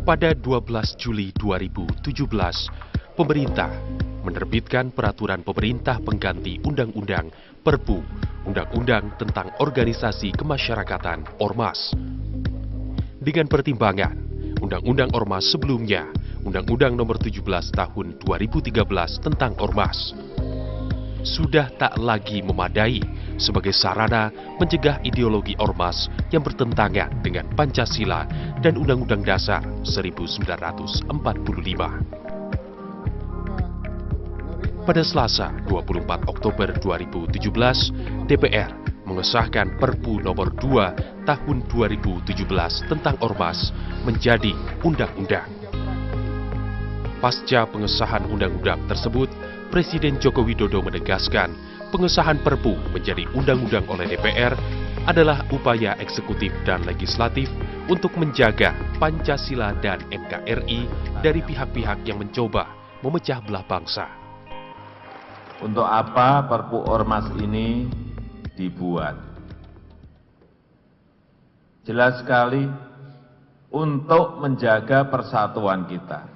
Pada 12 Juli 2017, pemerintah menerbitkan peraturan pemerintah pengganti Undang-Undang Perpu, Undang-Undang tentang Organisasi Kemasyarakatan Ormas. Dengan pertimbangan, Undang-Undang Ormas sebelumnya, Undang-Undang Nomor 17 Tahun 2013 tentang Ormas, sudah tak lagi memadai sebagai sarana mencegah ideologi ormas yang bertentangan dengan Pancasila dan Undang-Undang Dasar 1945. Pada Selasa 24 Oktober 2017, DPR mengesahkan Perpu Nomor 2 Tahun 2017 tentang Ormas menjadi undang-undang. Pasca pengesahan undang-undang tersebut, Presiden Joko Widodo menegaskan pengesahan Perpu menjadi undang-undang oleh DPR adalah upaya eksekutif dan legislatif untuk menjaga Pancasila dan NKRI dari pihak-pihak yang mencoba memecah belah bangsa. Untuk apa Perpu Ormas ini dibuat? Jelas sekali untuk menjaga persatuan kita,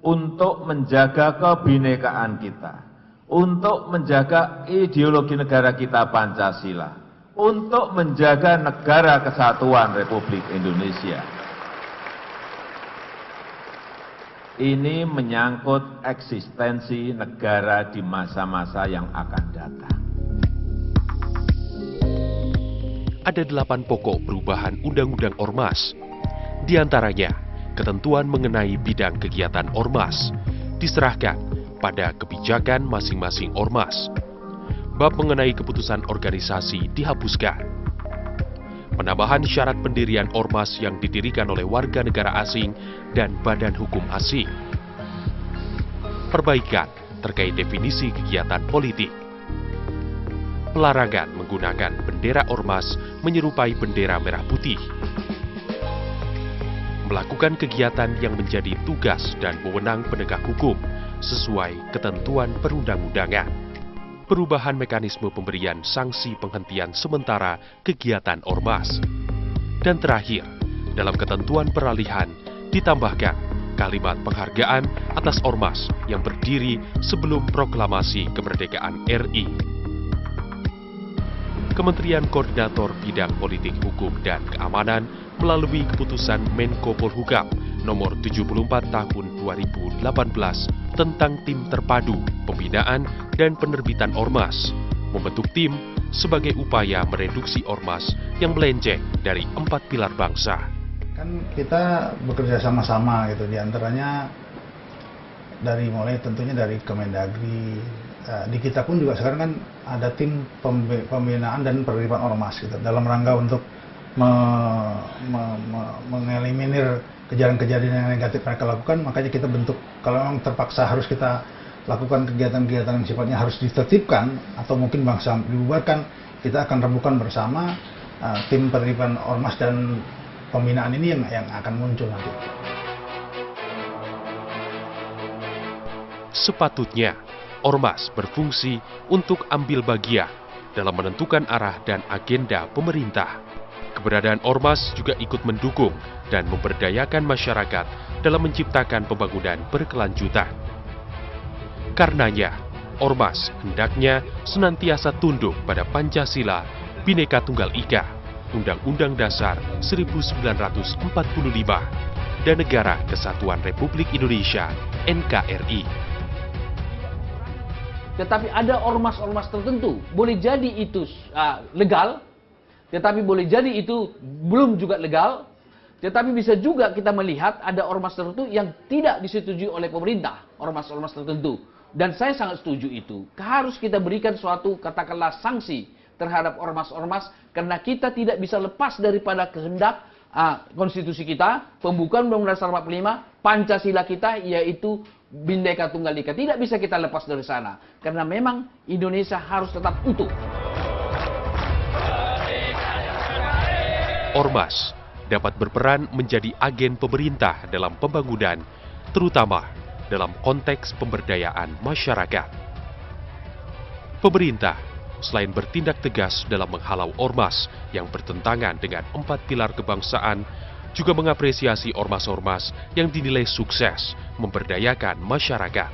untuk menjaga kebinekaan kita, untuk menjaga ideologi negara kita Pancasila, untuk menjaga negara kesatuan Republik Indonesia. Ini menyangkut eksistensi negara di masa-masa yang akan datang. Ada 8 pokok perubahan Undang-Undang Ormas. Di antaranya, ketentuan mengenai bidang kegiatan ormas diserahkan pada kebijakan masing-masing ormas. Bab mengenai keputusan organisasi dihapuskan. Penambahan syarat pendirian ormas yang didirikan oleh warga negara asing dan badan hukum asing. Perbaikan terkait definisi kegiatan politik. Pelarangan menggunakan bendera ormas menyerupai bendera merah putih. Melakukan kegiatan yang menjadi tugas dan wewenang penegak hukum sesuai ketentuan perundang-undangan. Perubahan mekanisme pemberian sanksi penghentian sementara kegiatan ormas. Dan terakhir, dalam ketentuan peralihan ditambahkan kalimat penghargaan atas ormas yang berdiri sebelum proklamasi kemerdekaan RI. Kementerian Koordinator Bidang Politik Hukum dan Keamanan melalui keputusan Menko Polhukam Nomor 74 Tahun 2018 tentang Tim Terpadu Pembinaan dan Penerbitan Ormas, membentuk tim sebagai upaya mereduksi ormas yang melenceng dari 4 pilar bangsa. Kan kita bekerja sama-sama gitu, diantaranya dari mulai tentunya dari Kemendagri. Di kita pun juga sekarang kan ada tim pembinaan dan penerbitan ormas gitu, dalam rangka untuk mengeliminir kejadian-kejadian yang negatif mereka lakukan. Makanya kita bentuk, kalau memang terpaksa harus kita lakukan kegiatan-kegiatan yang sifatnya harus ditertibkan atau mungkin bangsa dibubarkan, kita akan rembukan bersama tim penerbitan ormas dan pembinaan ini yang akan muncul nanti. Sepatutnya, ormas berfungsi untuk ambil bagian dalam menentukan arah dan agenda pemerintah. Keberadaan ormas juga ikut mendukung dan memberdayakan masyarakat dalam menciptakan pembangunan berkelanjutan. Karenanya, ormas hendaknya senantiasa tunduk pada Pancasila, Bhinneka Tunggal Ika, Undang-Undang Dasar 1945, dan Negara Kesatuan Republik Indonesia (NKRI). Tetapi ada ormas-ormas tertentu, boleh jadi itu legal, tetapi boleh jadi itu belum juga legal, tetapi bisa juga kita melihat ada ormas tertentu yang tidak disetujui oleh pemerintah, ormas-ormas tertentu. Dan saya sangat setuju itu. Harus kita berikan suatu, katakanlah, sanksi terhadap ormas-ormas, karena kita tidak bisa lepas daripada kehendak konstitusi kita, pembukaan Undang-Undang Dasar 45, Pancasila kita, yaitu Bhinneka Tunggal Ika. Tidak bisa kita lepas dari sana, karena memang Indonesia harus tetap utuh. Ormas dapat berperan menjadi agen pemerintah dalam pembangunan, terutama dalam konteks pemberdayaan masyarakat. Pemerintah, selain bertindak tegas dalam menghalau ormas yang bertentangan dengan 4 pilar kebangsaan, juga mengapresiasi ormas-ormas yang dinilai sukses memberdayakan masyarakat.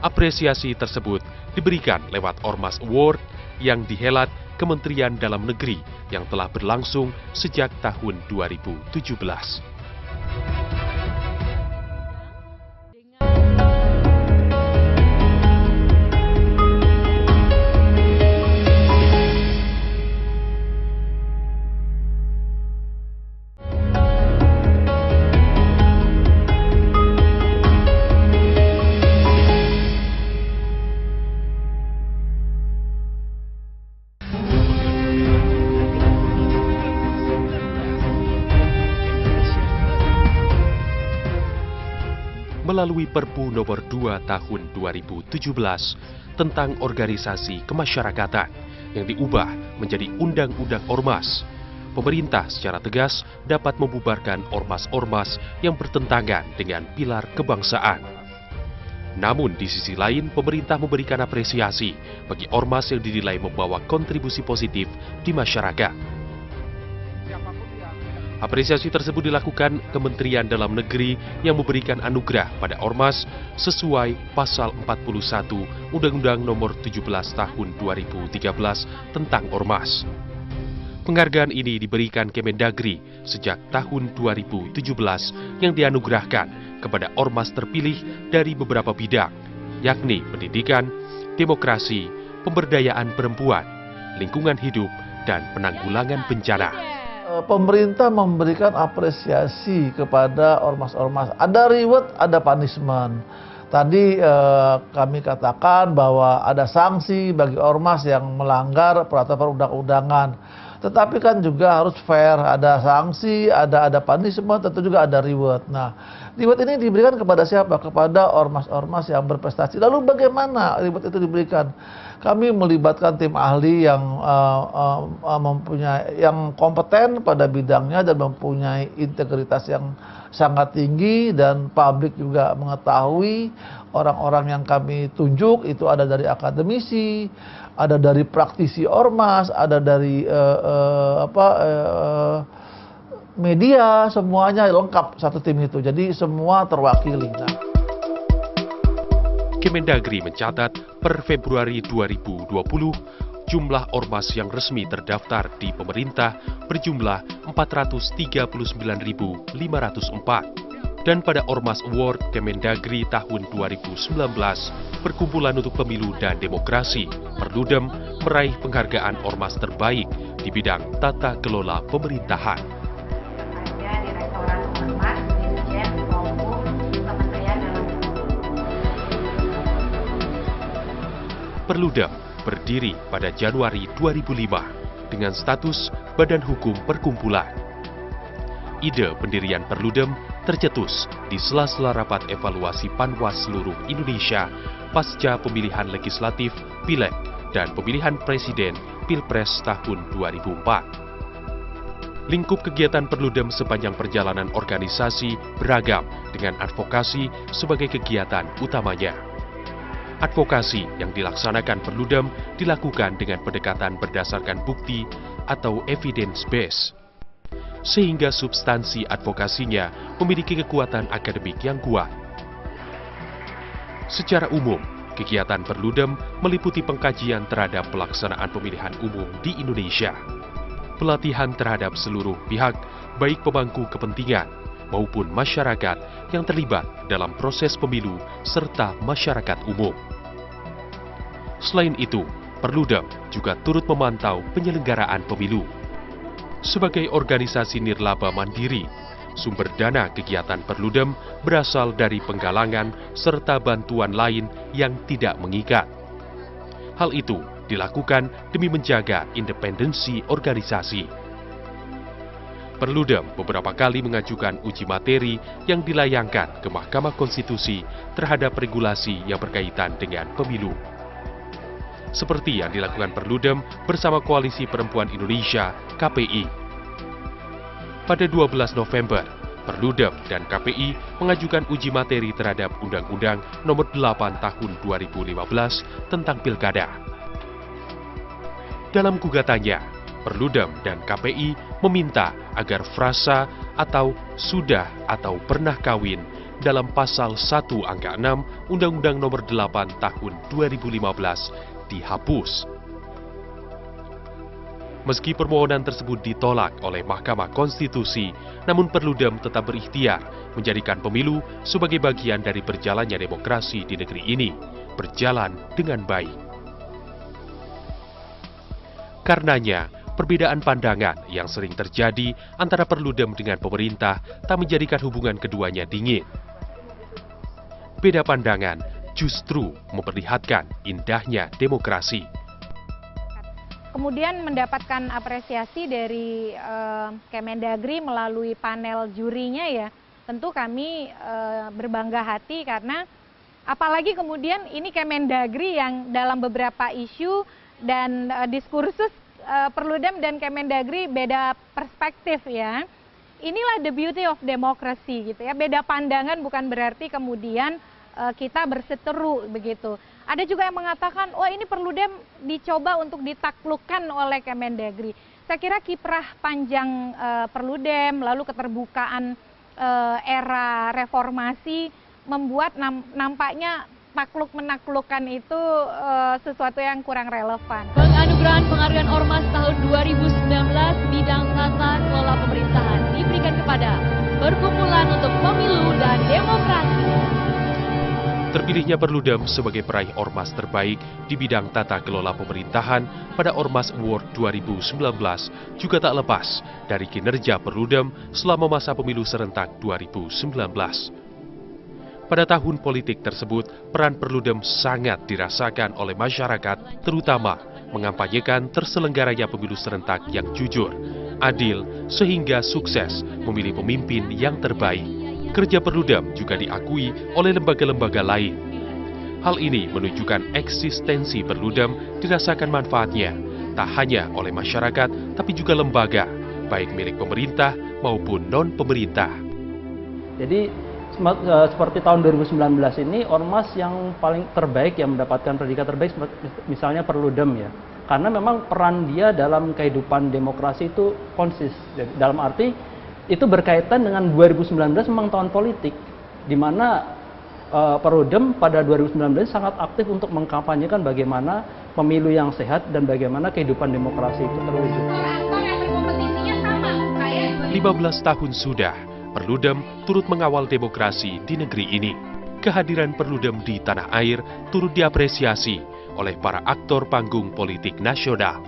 Apresiasi tersebut diberikan lewat Ormas Award yang dihelat Kementerian Dalam Negeri yang telah berlangsung sejak tahun 2017. Melalui Perpu Nomor 2 Tahun 2017 tentang organisasi kemasyarakatan yang diubah menjadi Undang-Undang Ormas, pemerintah secara tegas dapat membubarkan ormas-ormas yang bertentangan dengan pilar kebangsaan. Namun di sisi lain, pemerintah memberikan apresiasi bagi ormas yang dinilai membawa kontribusi positif di masyarakat. Apresiasi tersebut dilakukan Kementerian Dalam Negeri yang memberikan anugerah pada ormas sesuai Pasal 41 Undang-Undang Nomor 17 Tahun 2013 tentang Ormas. Penghargaan ini diberikan Kemendagri sejak tahun 2017 yang dianugerahkan kepada ormas terpilih dari beberapa bidang, yakni pendidikan, demokrasi, pemberdayaan perempuan, lingkungan hidup, dan penanggulangan bencana. Pemerintah memberikan apresiasi kepada ormas-ormas. Ada reward, ada punishment. Tadi kami katakan bahwa ada sanksi bagi ormas yang melanggar peraturan perundang-undangan. Tetapi kan juga harus fair, ada sanksi, ada punishment, tentu juga ada reward. Nah, reward ini diberikan kepada siapa? Kepada ormas-ormas yang berprestasi. Lalu bagaimana reward itu diberikan? Kami melibatkan tim ahli yang yang kompeten pada bidangnya dan mempunyai integritas yang sangat tinggi, dan publik juga mengetahui orang-orang yang kami tunjuk itu ada dari akademisi, ada dari praktisi ormas, ada dari media, semuanya lengkap satu tim itu. Jadi semua terwakili. Kemendagri mencatat per Februari 2020, jumlah ormas yang resmi terdaftar di pemerintah berjumlah 439.504. Dan pada Ormas Award Kemendagri tahun 2019, Perkumpulan untuk Pemilu dan Demokrasi, Perludem, meraih penghargaan ormas terbaik di bidang tata kelola pemerintahan. Perludem berdiri pada Januari 2005 dengan status Badan Hukum Perkumpulan. Ide pendirian Perludem tercetus di sela-sela rapat evaluasi Panwas seluruh Indonesia pasca pemilihan legislatif, Pileg, dan pemilihan Presiden Pilpres tahun 2004. Lingkup kegiatan Perludem sepanjang perjalanan organisasi beragam dengan advokasi sebagai kegiatan utamanya. Advokasi yang dilaksanakan Perludem dilakukan dengan pendekatan berdasarkan bukti atau evidence base, sehingga substansi advokasinya memiliki kekuatan akademik yang kuat. Secara umum, kegiatan Perludem meliputi pengkajian terhadap pelaksanaan pemilihan umum di Indonesia, pelatihan terhadap seluruh pihak, baik pemangku kepentingan maupun masyarakat yang terlibat dalam proses pemilu serta masyarakat umum. Selain itu, Perludem juga turut memantau penyelenggaraan pemilu. Sebagai organisasi nirlaba mandiri, sumber dana kegiatan Perludem berasal dari penggalangan serta bantuan lain yang tidak mengikat. Hal itu dilakukan demi menjaga independensi organisasi. Perludem beberapa kali mengajukan uji materi yang dilayangkan ke Mahkamah Konstitusi terhadap regulasi yang berkaitan dengan pemilu. Seperti yang dilakukan Perludem bersama Koalisi Perempuan Indonesia, KPI. Pada 12 November, Perludem dan KPI mengajukan uji materi terhadap Undang-Undang Nomor 8 Tahun 2015 tentang Pilkada. Dalam gugatannya, Perludem dan KPI meminta agar frasa atau sudah atau pernah kawin dalam pasal 1 angka 6 Undang-Undang Nomor 8 Tahun 2015 dihapus. Meski permohonan tersebut ditolak oleh Mahkamah Konstitusi, namun Perludem tetap berikhtiar menjadikan pemilu sebagai bagian dari berjalannya demokrasi di negeri ini berjalan dengan baik. Karenanya, perbedaan pandangan yang sering terjadi antara Perludem dengan pemerintah tak menjadikan hubungan keduanya dingin. Beda pandangan justru memperlihatkan indahnya demokrasi. Kemudian mendapatkan apresiasi dari Kemendagri melalui panel jurinya ya, tentu kami berbangga hati karena apalagi kemudian ini Kemendagri yang dalam beberapa isu dan diskursus Perludem dan Kemendagri beda perspektif ya. Inilah the beauty of democracy gitu ya, beda pandangan bukan berarti kemudian kita berseteru begitu. Ada juga yang mengatakan, wah ini Perludem dicoba untuk ditaklukkan oleh Kemendagri. Saya kira kiprah panjang Perludem, lalu keterbukaan era reformasi, membuat nampaknya takluk-menaklukkan itu sesuatu yang kurang relevan. Penganugerahan penghargaan Ormas tahun 2019 bidang tata kelola pemerintahan diberikan kepada Perkumpulan untuk Pemilu dan Demokrasi. Terpilihnya Perludem sebagai peraih Ormas terbaik di bidang tata kelola pemerintahan pada Ormas Award 2019 juga tak lepas dari kinerja Perludem selama masa pemilu serentak 2019. Pada tahun politik tersebut, peran Perludem sangat dirasakan oleh masyarakat, terutama mengampanyekan terselenggaranya pemilu serentak yang jujur, adil, sehingga sukses memilih pemimpin yang terbaik. Kerja Perludem juga diakui oleh lembaga-lembaga lain. Hal ini menunjukkan eksistensi Perludem dirasakan manfaatnya, tak hanya oleh masyarakat, tapi juga lembaga, baik milik pemerintah maupun non-pemerintah. Jadi seperti tahun 2019 ini, Ormas yang paling terbaik yang mendapatkan predikat terbaik misalnya Perludem ya. Karena memang peran dia dalam kehidupan demokrasi itu konsis. Dalam arti itu berkaitan dengan 2019 memang tahun politik, di mana Perludem pada 2019 sangat aktif untuk mengkampanyekan bagaimana pemilu yang sehat dan bagaimana kehidupan demokrasi itu terwujud. 15 tahun sudah, Perludem turut mengawal demokrasi di negeri ini. Kehadiran Perludem di tanah air turut diapresiasi oleh para aktor panggung politik nasional.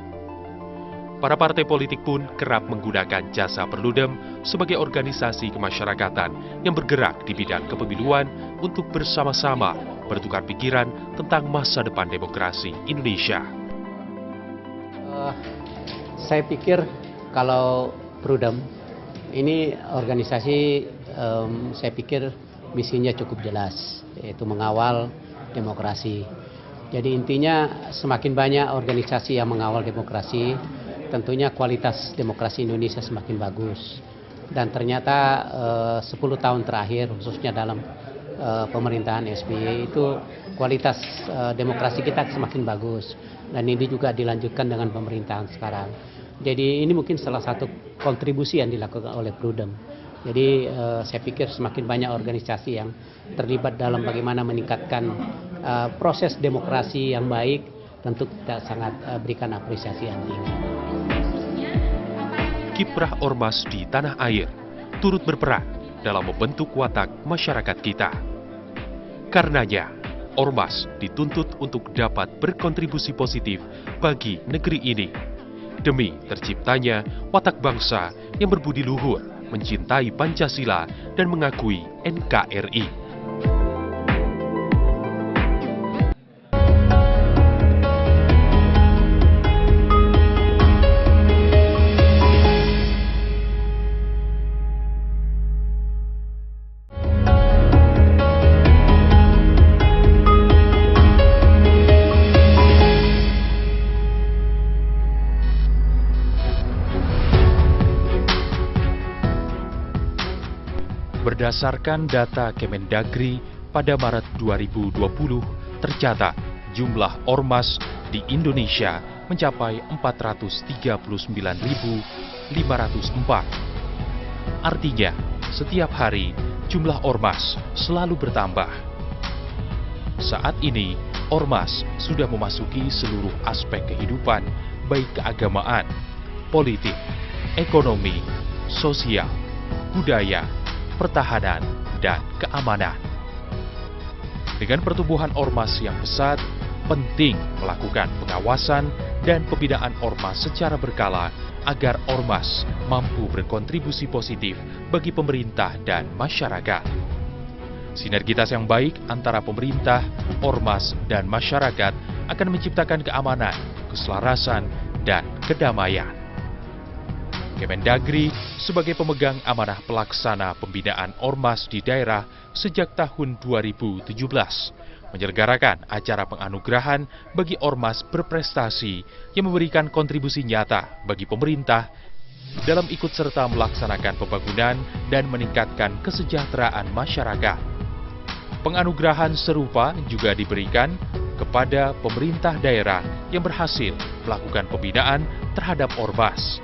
Para partai politik pun kerap menggunakan jasa Perludem sebagai organisasi kemasyarakatan yang bergerak di bidang kepemiluan untuk bersama-sama bertukar pikiran tentang masa depan demokrasi Indonesia. Saya pikir kalau Perludem ini organisasi, saya pikir misinya cukup jelas, yaitu mengawal demokrasi. Jadi intinya semakin banyak organisasi yang mengawal demokrasi, tentunya kualitas demokrasi Indonesia semakin bagus. Dan ternyata 10 tahun terakhir, khususnya dalam pemerintahan SBY, itu kualitas demokrasi kita semakin bagus. Dan ini juga dilanjutkan dengan pemerintahan sekarang. Jadi ini mungkin salah satu kontribusi yang dilakukan oleh Perludem. Jadi saya pikir semakin banyak organisasi yang terlibat dalam bagaimana meningkatkan proses demokrasi yang baik, tentu kita sangat berikan apresiasi yang tinggi. Kiprah Ormas di tanah air turut berperan dalam membentuk watak masyarakat kita. Karenanya, Ormas dituntut untuk dapat berkontribusi positif bagi negeri ini, demi terciptanya watak bangsa yang berbudi luhur, mencintai Pancasila dan mengakui NKRI. Berdasarkan data Kemendagri pada Maret 2020, tercatat jumlah ormas di Indonesia mencapai 439.504. Artinya, setiap hari jumlah ormas selalu bertambah. Saat ini, ormas sudah memasuki seluruh aspek kehidupan, baik keagamaan, politik, ekonomi, sosial, budaya, pertahanan, dan keamanan. Dengan pertumbuhan ormas yang pesat, penting melakukan pengawasan dan pembinaan ormas secara berkala agar ormas mampu berkontribusi positif bagi pemerintah dan masyarakat. Sinergitas yang baik antara pemerintah, ormas, dan masyarakat akan menciptakan keamanan, keselarasan, dan kedamaian. Kemendagri sebagai pemegang amanah pelaksana pembinaan ormas di daerah sejak tahun 2017 menyelenggarakan acara penganugerahan bagi ormas berprestasi yang memberikan kontribusi nyata bagi pemerintah dalam ikut serta melaksanakan pembangunan dan meningkatkan kesejahteraan masyarakat. Penganugerahan serupa juga diberikan kepada pemerintah daerah yang berhasil melakukan pembinaan terhadap ormas.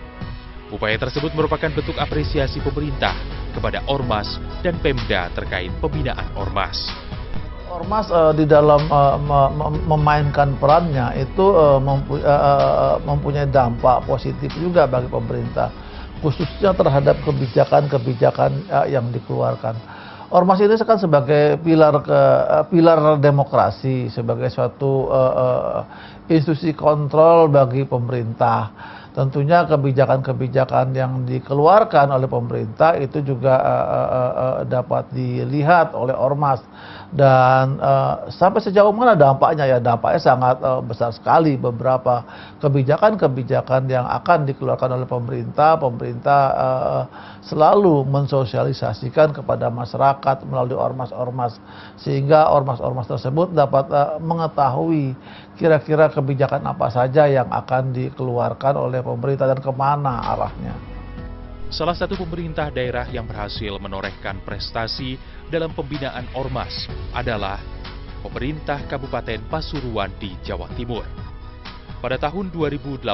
Upaya tersebut merupakan bentuk apresiasi pemerintah kepada ormas dan Pemda terkait pembinaan ormas. Ormas di dalam memainkan perannya itu mempunyai dampak positif juga bagi pemerintah, khususnya terhadap kebijakan-kebijakan yang dikeluarkan. Ormas ini kan sebagai pilar demokrasi, sebagai suatu institusi kontrol bagi pemerintah. Tentunya kebijakan-kebijakan yang dikeluarkan oleh pemerintah itu juga dapat dilihat oleh ormas. Dan sampai sejauh mana dampaknya, ya dampaknya sangat besar sekali. Beberapa kebijakan-kebijakan yang akan dikeluarkan oleh pemerintah selalu mensosialisasikan kepada masyarakat melalui ormas-ormas, sehingga ormas-ormas tersebut dapat mengetahui kira-kira kebijakan apa saja yang akan dikeluarkan oleh pemerintah dan kemana arahnya. Salah satu pemerintah daerah yang berhasil menorehkan prestasi dalam pembinaan ormas adalah pemerintah Kabupaten Pasuruan di Jawa Timur. Pada tahun 2018,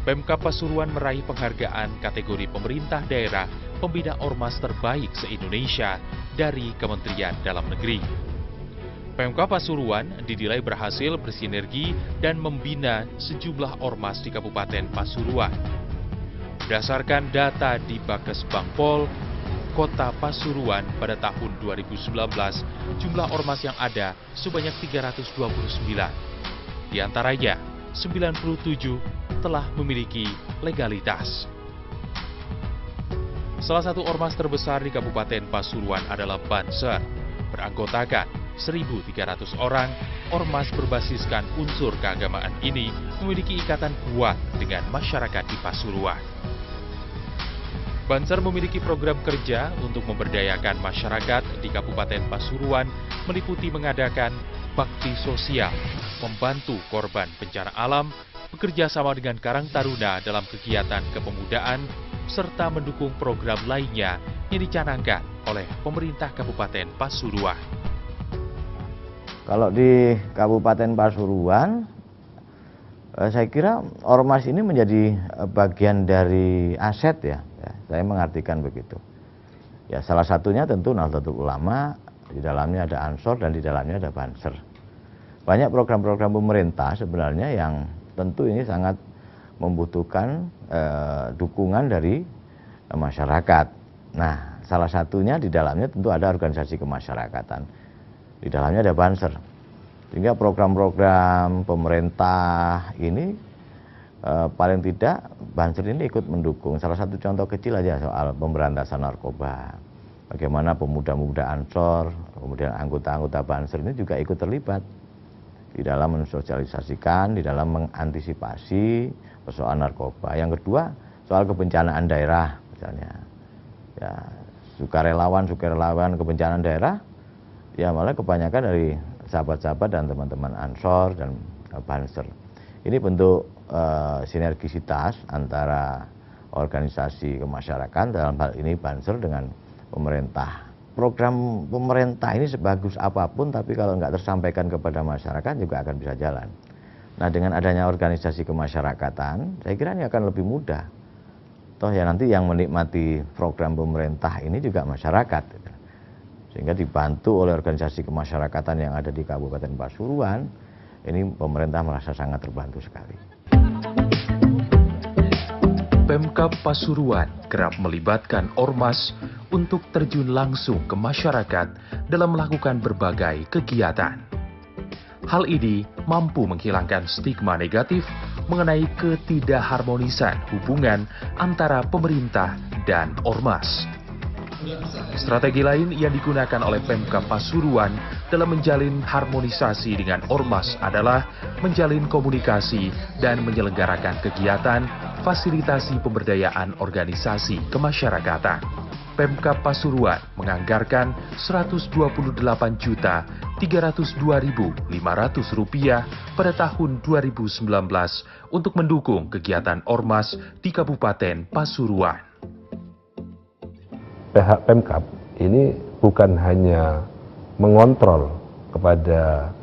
Pemkab Pasuruan meraih penghargaan kategori pemerintah daerah pembina ormas terbaik se-Indonesia dari Kementerian Dalam Negeri. Pemkab Pasuruan dinilai berhasil bersinergi dan membina sejumlah ormas di Kabupaten Pasuruan. Berdasarkan data di Bakesbangpol, Kota Pasuruan pada tahun 2019, jumlah ormas yang ada sebanyak 329. Di antaranya, 97 telah memiliki legalitas. Salah satu ormas terbesar di Kabupaten Pasuruan adalah Banser, beranggotakan 1.300 orang. Ormas berbasiskan unsur keagamaan ini memiliki ikatan kuat dengan masyarakat di Pasuruan. Banser memiliki program kerja untuk memberdayakan masyarakat di Kabupaten Pasuruan, meliputi mengadakan bakti sosial, membantu korban bencana alam, bekerja sama dengan Karang Taruna dalam kegiatan kepemudaan, serta mendukung program lainnya yang dicanangkan oleh pemerintah Kabupaten Pasuruan. Kalau di Kabupaten Pasuruan, saya kira ormas ini menjadi bagian dari aset ya. Saya mengartikan begitu. Ya, salah satunya tentu Nahdlatul Ulama, di dalamnya ada Ansor dan di dalamnya ada Banser. Banyak program-program pemerintah sebenarnya yang tentu ini sangat membutuhkan dukungan dari masyarakat. Nah, salah satunya di dalamnya tentu ada organisasi kemasyarakatan. Di dalamnya ada Banser. Sehingga program-program pemerintah ini paling tidak Banser ini ikut mendukung. Salah satu contoh kecil aja soal pemberantasan narkoba. Bagaimana pemuda-pemuda Ansor, kemudian anggota-anggota Banser ini juga ikut terlibat di dalam mensosialisasikan, di dalam mengantisipasi persoalan narkoba. Yang kedua, soal kebencanaan daerah misalnya. Ya, sukarelawan kebencanaan daerah, ya malah kebanyakan dari sahabat-sahabat dan teman-teman Ansor dan Banser. Ini bentuk sinergisitas antara organisasi kemasyarakatan, dalam hal ini Banser dengan pemerintah. Program pemerintah ini sebagus apapun, tapi kalau nggak tersampaikan kepada masyarakat juga akan bisa jalan. Nah, dengan adanya organisasi kemasyarakatan, saya kira ini akan lebih mudah. Toh ya nanti yang menikmati program pemerintah ini juga masyarakat. Sehingga dibantu oleh organisasi kemasyarakatan yang ada di Kabupaten Pasuruan, ini pemerintah merasa sangat terbantu sekali. Pemkab Pasuruan kerap melibatkan ormas untuk terjun langsung ke masyarakat dalam melakukan berbagai kegiatan. Hal ini mampu menghilangkan stigma negatif mengenai ketidakharmonisan hubungan antara pemerintah dan ormas. Strategi lain yang digunakan oleh Pemkab Pasuruan dalam menjalin harmonisasi dengan ormas adalah menjalin komunikasi dan menyelenggarakan kegiatan fasilitasi pemberdayaan organisasi kemasyarakatan. Pemkab Pasuruan menganggarkan Rp122.302.500 pada tahun 2019 untuk mendukung kegiatan ormas di Kabupaten Pasuruan. Pihak Pemkab ini bukan hanya mengontrol kepada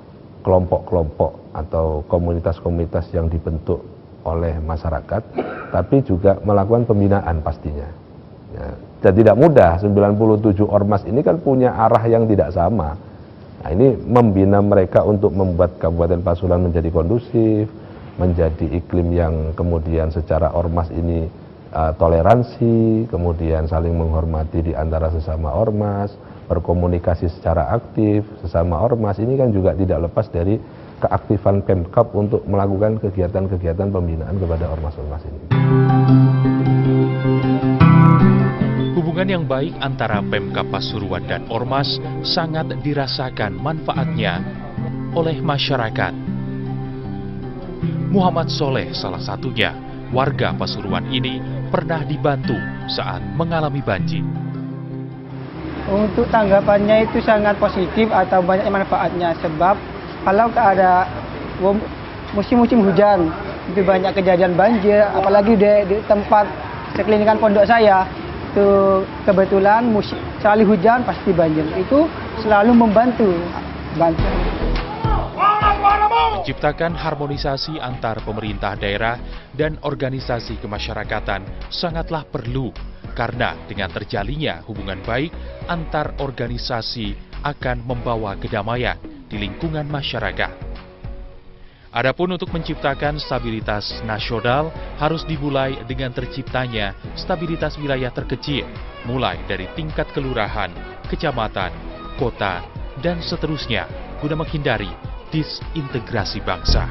kelompok-kelompok atau komunitas-komunitas yang dibentuk oleh masyarakat, tapi juga melakukan pembinaan pastinya. Ya, dan tidak mudah, 97 ormas ini kan punya arah yang tidak sama. Nah, ini membina mereka untuk membuat Kabupaten Pasuruan menjadi kondusif, menjadi iklim yang kemudian secara ormas ini toleransi, kemudian saling menghormati di antara sesama ormas, berkomunikasi secara aktif sesama ormas. Ini kan juga tidak lepas dari keaktifan Pemkab untuk melakukan kegiatan-kegiatan pembinaan kepada ormas-ormas ini. Hubungan yang baik antara Pemkab Pasuruan dan ormas sangat dirasakan manfaatnya oleh masyarakat. Muhammad Soleh salah satunya. Warga Pasuruan ini pernah dibantu saat mengalami banjir. Untuk tanggapannya itu sangat positif atau banyak manfaatnya, sebab kalau ada musim-musim hujan itu banyak kejadian banjir, apalagi di tempat sekelilingan pondok saya itu kebetulan sekali hujan pasti banjir, itu selalu membantu. Menciptakan harmonisasi antar pemerintah daerah dan organisasi kemasyarakatan sangatlah perlu, karena dengan terjalinnya hubungan baik antar organisasi akan membawa kedamaian di lingkungan masyarakat. Adapun untuk menciptakan stabilitas nasional harus dimulai dengan terciptanya stabilitas wilayah terkecil, mulai dari tingkat kelurahan, kecamatan, kota, dan seterusnya, guna menghindari disintegrasi bangsa.